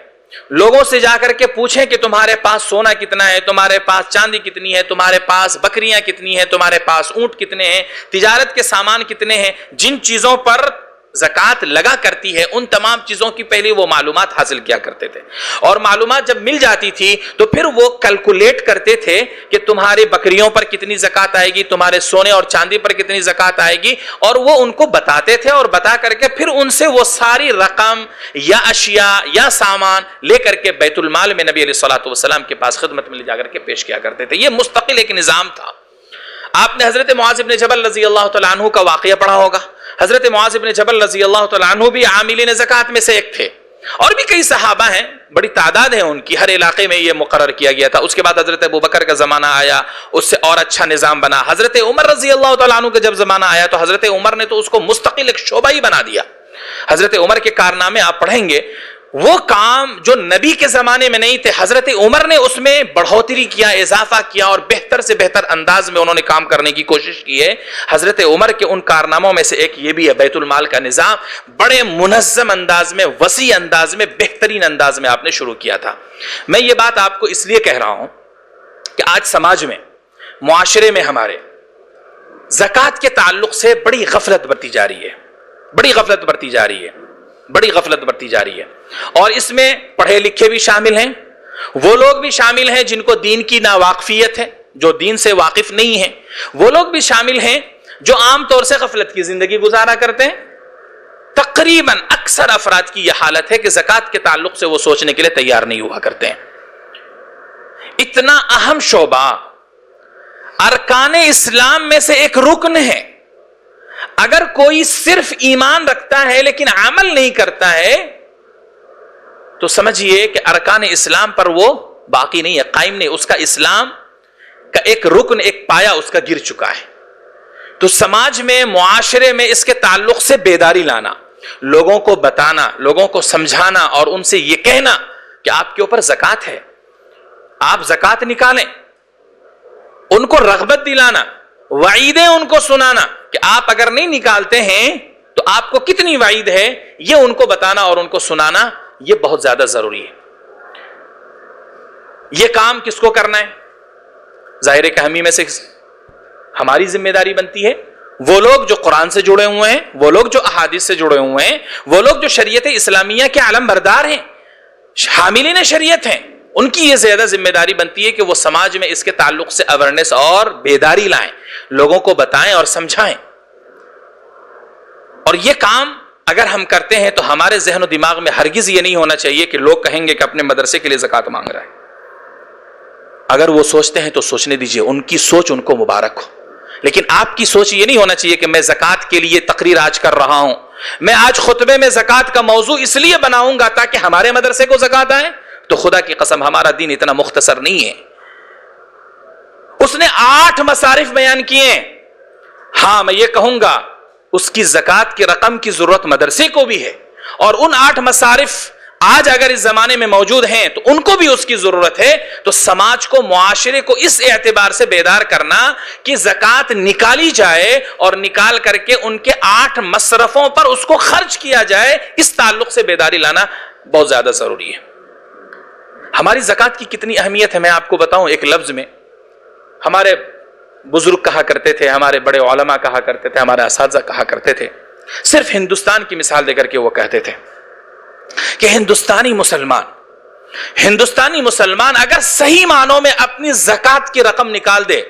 لوگوں سے جا کر کے پوچھیں کہ تمہارے پاس سونا کتنا ہے، تمہارے پاس چاندی کتنی ہے، تمہارے پاس بکریاں کتنی ہیں، تمہارے پاس اونٹ کتنے ہیں، تجارت کے سامان کتنے ہیں. جن چیزوں پر زکات لگا کرتی ہے ان تمام چیزوں کی پہلے وہ معلومات حاصل کیا کرتے تھے، اور معلومات جب مل جاتی تھی تو پھر وہ کیلکولیٹ کرتے تھے کہ تمہاری بکریوں پر کتنی زکات آئے گی، تمہارے سونے اور چاندی پر کتنی زکات آئے گی، اور وہ ان کو بتاتے تھے، اور بتا کر کے پھر ان سے وہ ساری رقم یا اشیاء یا سامان لے کر کے بیت المال میں نبی علیہ الصلوۃ والسلام کے پاس خدمت میں لے جا کر کے پیش کیا کرتے تھے. یہ مستقل ایک نظام تھا. آپ نے حضرت معاذ بن جبل رضی اللہ تعالیٰ عنہ کا واقعہ پڑھا ہوگا. حضرت معاذ بن جبل رضی اللہ تعالیٰ عنہ بھی عاملین زکات میں سے ایک تھے، اور بھی کئی صحابہ ہیں، بڑی تعداد ہے ان کی، ہر علاقے میں یہ مقرر کیا گیا تھا. اس کے بعد حضرت ابوبکر کا زمانہ آیا، اس سے اور اچھا نظام بنا. حضرت عمر رضی اللہ تعالیٰ عنہ کا جب زمانہ آیا تو حضرت عمر نے تو اس کو مستقل ایک شعبہ ہی بنا دیا. حضرت عمر کے کارنامے آپ پڑھیں گے، وہ کام جو نبی کے زمانے میں نہیں تھے، حضرت عمر نے اس میں بڑھوتری کیا، اضافہ کیا، اور بہتر سے بہتر انداز میں انہوں نے کام کرنے کی کوشش کی ہے. حضرت عمر کے ان کارناموں میں سے ایک یہ بھی ہے، بیت المال کا نظام بڑے منظم انداز میں، وسیع انداز میں، بہترین انداز میں آپ نے شروع کیا تھا. میں یہ بات آپ کو اس لیے کہہ رہا ہوں کہ آج سماج میں، معاشرے میں ہمارے زکوٰۃ کے تعلق سے بڑی غفلت برتی جا رہی ہے، بڑی غفلت برتی جا رہی ہے، بڑی غفلت برتی جا رہی ہے. اور اس میں پڑھے لکھے بھی شامل ہیں، وہ لوگ بھی شامل ہیں جن کو دین کی ناواقفیت ہے، جو دین سے واقف نہیں ہیں، وہ لوگ بھی شامل ہیں جو عام طور سے غفلت کی زندگی گزارا کرتے ہیں. تقریباً اکثر افراد کی یہ حالت ہے کہ زکوٰۃ کے تعلق سے وہ سوچنے کے لیے تیار نہیں ہوا کرتے ہیں. اتنا اہم شعبہ، ارکان اسلام میں سے ایک رکن ہے. اگر کوئی صرف ایمان رکھتا ہے لیکن عمل نہیں کرتا ہے تو سمجھیے کہ ارکان اسلام پر وہ باقی نہیں ہے، قائم نہیں، اس کا اسلام کا ایک رکن، ایک پایا اس کا گر چکا ہے. تو سماج میں، معاشرے میں اس کے تعلق سے بیداری لانا، لوگوں کو بتانا، لوگوں کو سمجھانا، اور ان سے یہ کہنا کہ آپ کے اوپر زکوٰۃ ہے، آپ زکوٰۃ نکالیں، ان کو رغبت دلانا، وعیدیں ان کو سنانا کہ آپ اگر نہیں نکالتے ہیں تو آپ کو کتنی وعید ہے، یہ ان کو بتانا اور ان کو سنانا، یہ بہت زیادہ ضروری ہے. یہ کام کس کو کرنا ہے؟ ظاہر ہے کہ ہم ہی میں سے ہماری ذمہ داری بنتی ہے. وہ لوگ جو قرآن سے جڑے ہوئے ہیں، وہ لوگ جو احادیث سے جڑے ہوئے ہیں، وہ لوگ جو شریعت اسلامیہ کے علم بردار ہیں، حاملین شریعت ہیں، ان کی یہ زیادہ ذمہ داری بنتی ہے کہ وہ سماج میں اس کے تعلق سے اویئرنیس اور بیداری لائیں، لوگوں کو بتائیں اور سمجھائیں. اور یہ کام اگر ہم کرتے ہیں تو ہمارے ذہن و دماغ میں ہرگز یہ نہیں ہونا چاہیے کہ لوگ کہیں گے کہ اپنے مدرسے کے لیے زکوٰۃ مانگ رہا ہے. اگر وہ سوچتے ہیں تو سوچنے دیجئے، ان کی سوچ ان کو مبارک ہو. لیکن آپ کی سوچ یہ نہیں ہونا چاہیے کہ میں زکوٰۃ کے لیے تقریر آج کر رہا ہوں، میں آج خطبے میں زکوٰۃ کا موضوع اس لیے بناؤں گا تاکہ ہمارے مدرسے کو زکوٰۃ آئے. تو خدا کی قسم ہمارا دین اتنا مختصر نہیں ہے. اس نے 8 مصارف بیان کیے ہیں. ہاں میں یہ کہوں گا اس کی زکوٰۃ کی رقم کی ضرورت مدرسے کو بھی ہے، اور ان 8 مصارف آج اگر اس زمانے میں موجود ہیں تو ان کو بھی اس کی ضرورت ہے. تو سماج کو، معاشرے کو اس اعتبار سے بیدار کرنا کہ زکوٰۃ نکالی جائے اور نکال کر کے ان کے 8 مصرفوں پر اس کو خرچ کیا جائے، اس تعلق سے بیداری لانا بہت زیادہ ضروری ہے. ہماری زکوٰۃ کی کتنی اہمیت ہے میں آپ کو بتاؤں ایک لفظ میں. ہمارے بزرگ کہا کرتے تھے، ہمارے بڑے علماء کہا کرتے تھے، ہمارے اساتذہ کہا کرتے تھے، صرف ہندوستان کی مثال دے کر کے وہ کہتے تھے کہ ہندوستانی مسلمان اگر صحیح معنوں میں اپنی زکوٰۃ کی رقم نکال دے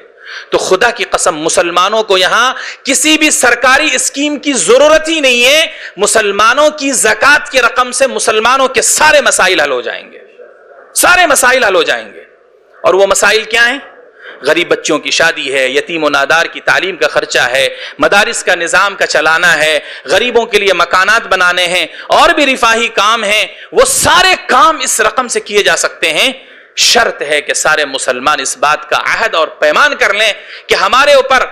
تو خدا کی قسم مسلمانوں کو یہاں کسی بھی سرکاری اسکیم کی ضرورت ہی نہیں ہے. مسلمانوں کی زکوٰۃ کی رقم سے مسلمانوں کے سارے مسائل حل ہو جائیں گے، سارے مسائل حل ہو جائیں گے. اور وہ مسائل کیا ہیں؟ غریب بچوں کی شادی ہے، یتیم و نادار کی تعلیم کا خرچہ ہے، مدارس کا نظام کا چلانا ہے، غریبوں کے لیے مکانات بنانے ہیں، اور بھی رفاہی کام ہیں، وہ سارے کام اس رقم سے کیے جا سکتے ہیں۔ شرط ہے کہ سارے مسلمان اس بات کا عہد اور پیمان کر لیں کہ ہمارے اوپر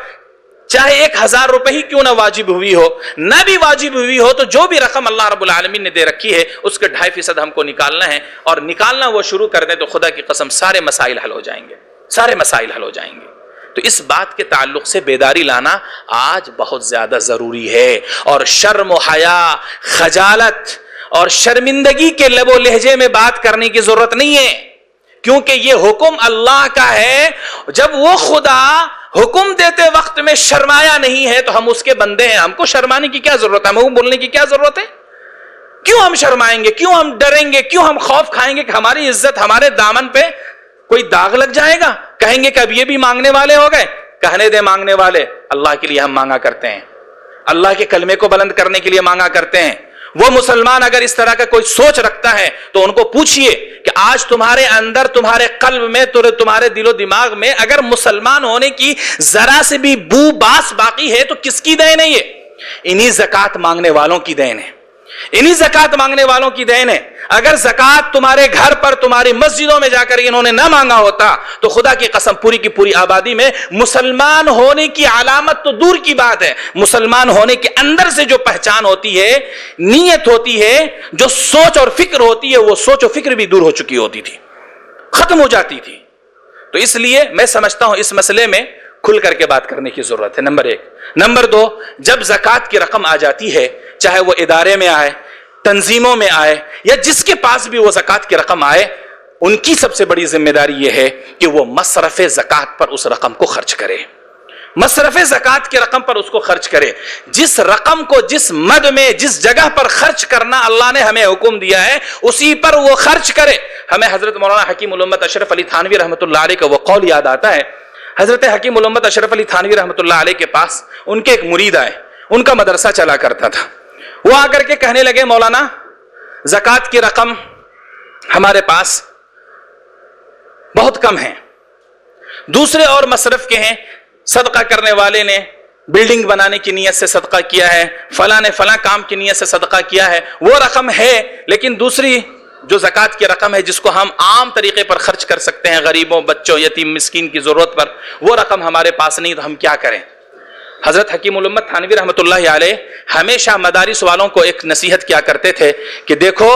چاہے 1000 روپے ہی کیوں نہ واجب ہوئی ہو، نہ بھی واجب ہوئی ہو، تو جو بھی رقم اللہ رب العالمین نے دے رکھی ہے اس کے 2.5% ہم کو نکالنا ہے، اور نکالنا وہ شروع کر دیں تو خدا کی قسم سارے مسائل حل ہو جائیں گے، سارے مسائل حل ہو جائیں گے۔ تو اس بات کے تعلق سے بیداری لانا آج بہت زیادہ ضروری ہے، اور شرم و حیا، خجالت اور شرمندگی کے لب و لہجے میں بات کرنے کی ضرورت نہیں ہے، کیونکہ یہ حکم اللہ کا ہے۔ جب وہ خدا حکم دیتے وقت میں شرمایا نہیں ہے تو ہم اس کے بندے ہیں، ہم کو شرمانے کی کیا ضرورت ہے، ہم بولنے کی کیا ضرورت ہے؟ کیوں ہم شرمائیں گے، کیوں ہم ڈریں گے، کیوں ہم خوف کھائیں گے کہ ہماری عزت، ہمارے دامن پہ کوئی داغ لگ جائے گا؟ کہیں گے کہ اب یہ بھی مانگنے والے ہو گئے۔ کہنے دے مانگنے والے، اللہ کے لیے ہم مانگا کرتے ہیں، اللہ کے کلمے کو بلند کرنے کے لیے مانگا کرتے ہیں۔ وہ مسلمان اگر اس طرح کا کوئی سوچ رکھتا ہے تو ان کو پوچھئے کہ آج تمہارے اندر، تمہارے قلب میں، تمہارے دل و دماغ میں اگر مسلمان ہونے کی ذرا سے بھی بو باس باقی ہے تو کس کی دین ہے؟ یہ انہی زکوٰۃ مانگنے والوں کی دین ہے، انہی زکوٰۃ مانگنے والوں کی دین ہے۔ اگر زکوٰۃ تمہارے گھر پر، تمہاری مسجدوں میں جا کر انہوں نے نہ مانگا ہوتا تو خدا کی قسم پوری کی پوری آبادی میں مسلمان ہونے کی علامت تو دور کی بات ہے، مسلمان ہونے کے اندر سے جو پہچان ہوتی ہے، نیت ہوتی ہے، جو سوچ اور فکر ہوتی ہے، وہ سوچ و فکر بھی دور ہو چکی ہوتی تھی، ختم ہو جاتی تھی۔ تو اس لیے میں سمجھتا ہوں اس مسئلے میں کھل کر کے بات کرنے کی ضرورت ہے، نمبر 1۔ نمبر 2، جب زکوٰۃ کی رقم آ جاتی ہے، چاہے وہ ادارے میں آئے، تنظیموں میں آئے، یا جس کے پاس بھی وہ زکوٰۃ کی رقم آئے، ان کی سب سے بڑی ذمہ داری یہ ہے کہ وہ مصرف زکوٰۃ پر اس رقم کو خرچ کرے، مصرف زکوٰۃ کی رقم پر اس کو خرچ کرے۔ جس رقم کو جس مد میں، جس جگہ پر خرچ کرنا اللہ نے ہمیں حکم دیا ہے، اسی پر وہ خرچ کرے۔ ہمیں حضرت مولانا حکیم الامت اشرف علی تھانوی رحمۃ اللہ علیہ کا وہ قول یاد آتا ہے۔ حضرت حکیم الامت اشرف علی تھانوی رحمۃ اللہ علیہ کے پاس ان کے ایک مرید آئے، ان کا مدرسہ چلا کرتا تھا۔ وہ آ کر کے کہنے لگے، مولانا زکوٰۃ کی رقم ہمارے پاس بہت کم ہے، دوسرے اور مصرف کے ہیں، صدقہ کرنے والے نے بلڈنگ بنانے کی نیت سے صدقہ کیا ہے، فلاں نے فلاں کام کی نیت سے صدقہ کیا ہے، وہ رقم ہے، لیکن دوسری جو زکوٰۃ کی رقم ہے جس کو ہم عام طریقے پر خرچ کر سکتے ہیں، غریبوں، بچوں، یتیم، مسکین کی ضرورت پر، وہ رقم ہمارے پاس نہیں، تو ہم کیا کریں؟ حضرت حکیم الامت تھانوی رحمۃ اللہ علیہ ہمیشہ مدارس والوں کو ایک نصیحت کیا کرتے تھے کہ دیکھو،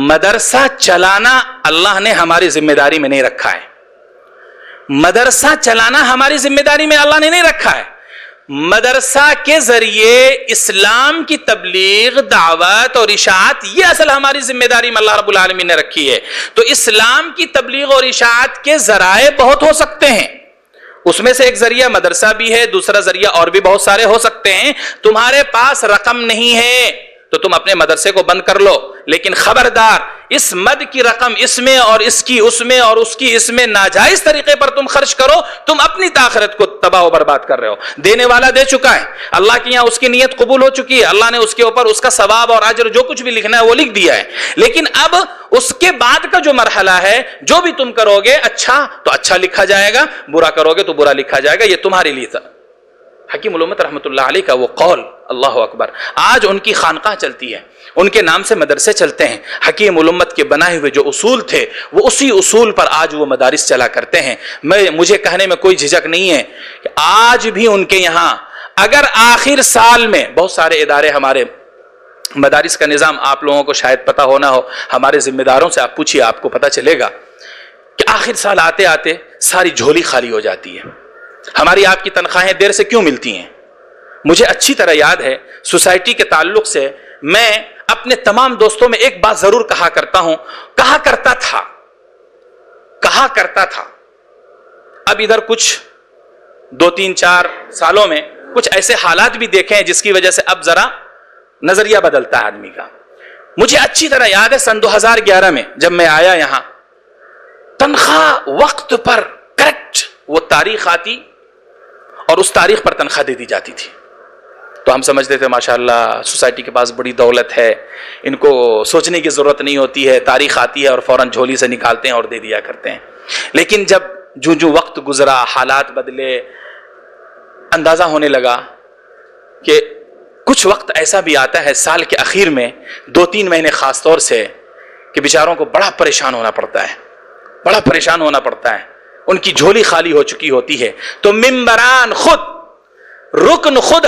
مدرسہ چلانا اللہ نے ہماری ذمہ داری میں نہیں رکھا ہے، مدرسہ چلانا ہماری ذمہ داری میں اللہ نے نہیں رکھا ہے۔ مدرسہ کے ذریعے اسلام کی تبلیغ، دعوت اور اشاعت، یہ اصل ہماری ذمہ داری میں اللہ رب العالمین نے رکھی ہے۔ تو اسلام کی تبلیغ اور اشاعت کے ذرائع بہت ہو سکتے ہیں، اس میں سے ایک ذریعہ مدرسہ بھی ہے، دوسرا ذریعہ اور بھی بہت سارے ہو سکتے ہیں۔ تمہارے پاس رقم نہیں ہے تو تم اپنے مدرسے کو بند کر لو، لیکن خبردار، اس مد کی رقم اس میں اور اس کی اس میں اور اس کی اس میں ناجائز طریقے پر تم خرچ کرو، تم اپنی آخرت کو تباہ و برباد کر رہے ہو۔ دینے والا دے چکا ہے، اللہ کے یہاں اس کی نیت قبول ہو چکی ہے، اللہ نے اس کے اوپر اس کا ثواب اور اجر جو کچھ بھی لکھنا ہے وہ لکھ دیا ہے، لیکن اب اس کے بعد کا جو مرحلہ ہے، جو بھی تم کرو گے اچھا تو اچھا لکھا جائے گا، برا کرو گے تو برا لکھا جائے گا، یہ تمہارے لیے تھا۔ حکیم الامت رحمۃ اللہ علیہ کا وہ قول، اللہ اکبر، آج ان کی خانقاہ چلتی ہے، ان کے نام سے مدرسے چلتے ہیں، حکیم الامت کے بنائے ہوئے جو اصول تھے وہ اسی اصول پر آج وہ مدارس چلا کرتے ہیں۔ مجھے کہنے میں کوئی جھجک نہیں ہے کہ آج بھی ان کے یہاں اگر آخر سال میں، بہت سارے ادارے، ہمارے مدارس کا نظام آپ لوگوں کو شاید پتہ ہو نہ ہو، ہمارے ذمہ داروں سے آپ پوچھیے، آپ کو پتہ چلے گا کہ آخر سال آتے آتے ساری جھولی خالی ہو جاتی ہے۔ ہماری آپ کی تنخواہیں دیر سے کیوں ملتی ہیں؟ مجھے اچھی طرح یاد ہے، سوسائٹی کے تعلق سے میں اپنے تمام دوستوں میں ایک بات ضرور کہا کرتا تھا، اب ادھر کچھ 2-3-4 سالوں میں کچھ ایسے حالات بھی دیکھے ہیں جس کی وجہ سے اب ذرا نظریہ بدلتا ہے آدمی کا۔ مجھے اچھی طرح یاد ہے سن 2011 میں جب میں آیا یہاں، تنخواہ وقت پر کریکٹ وہ تاریخ آتی اور اس تاریخ پر تنخواہ دے دی جاتی تھی، تو ہم سمجھتے تھے ماشاءاللہ سوسائٹی کے پاس بڑی دولت ہے، ان کو سوچنے کی ضرورت نہیں ہوتی ہے، تاریخ آتی ہے اور فوراً جھولی سے نکالتے ہیں اور دے دیا کرتے ہیں۔ لیکن جب جو جو وقت گزرا، حالات بدلے، اندازہ ہونے لگا کہ کچھ وقت ایسا بھی آتا ہے سال کے اخیر میں 2-3 مہینے خاص طور سے کہ بیچاروں کو بڑا پریشان ہونا پڑتا ہے، بڑا پریشان ہونا پڑتا ہے، ان کی جھولی خالی ہو چکی ہوتی ہے. تو ممبران خود، رکن خود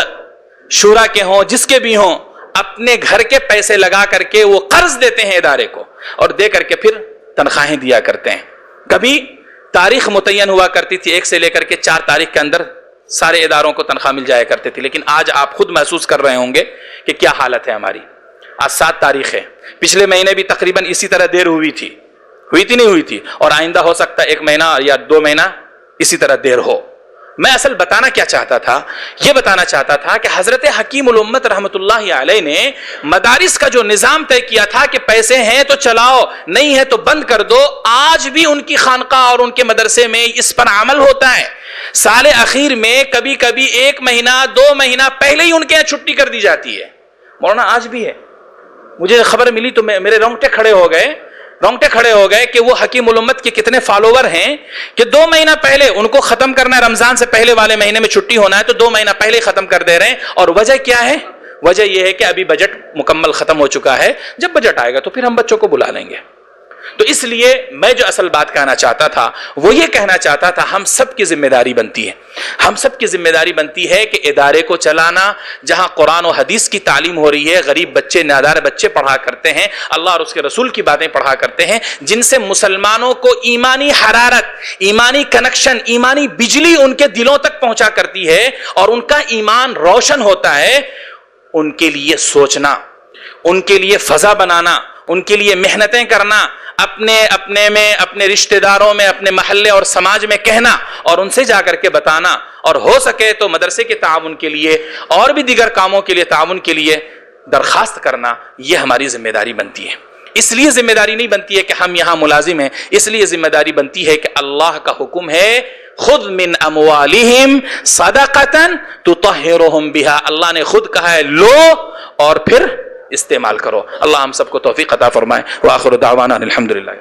شورا کے ہوں، جس کے بھی ہوں، اپنے گھر کے پیسے لگا کر کے وہ قرض دیتے ہیں ادارے کو، اور دے کر کے پھر تنخواہیں دیا کرتے ہیں. کبھی تاریخ متعین ہوا کرتی تھی، 1 سے لے کر کے 4 تاریخ کے اندر سارے اداروں کو تنخواہ مل جایا کرتے تھے. لیکن آج آپ خود محسوس کر رہے ہوں گے کہ کیا حالت ہے ہماری. آج 7 تاریخ ہے، پچھلے مہینے بھی تقریباً اسی طرح دیر ہوئی تھی نہیں ہوئی تھی، اور آئندہ ہو سکتا ہے 1 مہینہ یا 2 مہینہ اسی طرح دیر ہو. میں اصل بتانا کیا چاہتا تھا، یہ بتانا چاہتا تھا کہ حضرت حکیم الامت رحمت اللہ علیہ نے مدارس کا جو نظام طے کیا تھا کہ پیسے ہیں تو چلاؤ، نہیں ہے تو بند کر دو، آج بھی ان کی خانقاہ اور ان کے مدرسے میں اس پر عمل ہوتا ہے. سال اخیر میں کبھی کبھی 1 مہینہ 2 مہینہ پہلے ہی ان کے یہاں چھٹی کر دی جاتی ہے. مولانا آج بھی ہے، مجھے خبر ملی تو میرے رونگٹے کھڑے ہو گئے کہ وہ حکیم الامت کے کتنے فالوور ہیں کہ 2 مہینہ پہلے ان کو ختم کرنا ہے، رمضان سے پہلے والے مہینے میں چھٹی ہونا ہے تو 2 مہینہ پہلے ختم کر دے رہے ہیں. اور وجہ کیا ہے؟ وجہ یہ ہے کہ ابھی بجٹ مکمل ختم ہو چکا ہے، جب بجٹ آئے گا تو پھر ہم بچوں کو بلا لیں گے. تو اس لیے میں جو اصل بات کہنا چاہتا تھا وہ یہ کہنا چاہتا تھا، ہم سب کی ذمہ داری بنتی ہے، ہم سب کی ذمہ داری بنتی ہے کہ ادارے کو چلانا جہاں قرآن و حدیث کی تعلیم ہو رہی ہے، غریب بچے، نادار بچے پڑھا کرتے ہیں، اللہ اور اس کے رسول کی باتیں پڑھا کرتے ہیں، جن سے مسلمانوں کو ایمانی حرارت، ایمانی کنکشن، ایمانی بجلی ان کے دلوں تک پہنچا کرتی ہے اور ان کا ایمان روشن ہوتا ہے. ان کے لیے سوچنا، ان کے لیے فضا بنانا، ان کے لیے محنتیں کرنا، اپنے میں، اپنے رشتہ داروں میں، اپنے محلے اور سماج میں کہنا اور ان سے جا کر کے بتانا، اور ہو سکے تو مدرسے کے تعاون کے لیے اور بھی دیگر کاموں کے لیے تعاون کے لیے درخواست کرنا، یہ ہماری ذمہ داری بنتی ہے. اس لیے ذمہ داری نہیں بنتی ہے کہ ہم یہاں ملازم ہیں، اس لیے ذمہ داری بنتی ہے کہ اللہ کا حکم ہے خذ من اموالہم صدقۃ تطہرہم بہا. اللہ نے خود کہا ہے لو اور پھر استعمال کرو. اللہ ہم سب کو توفیق عطا فرمائے. وآخر دعوانا الحمدللہ.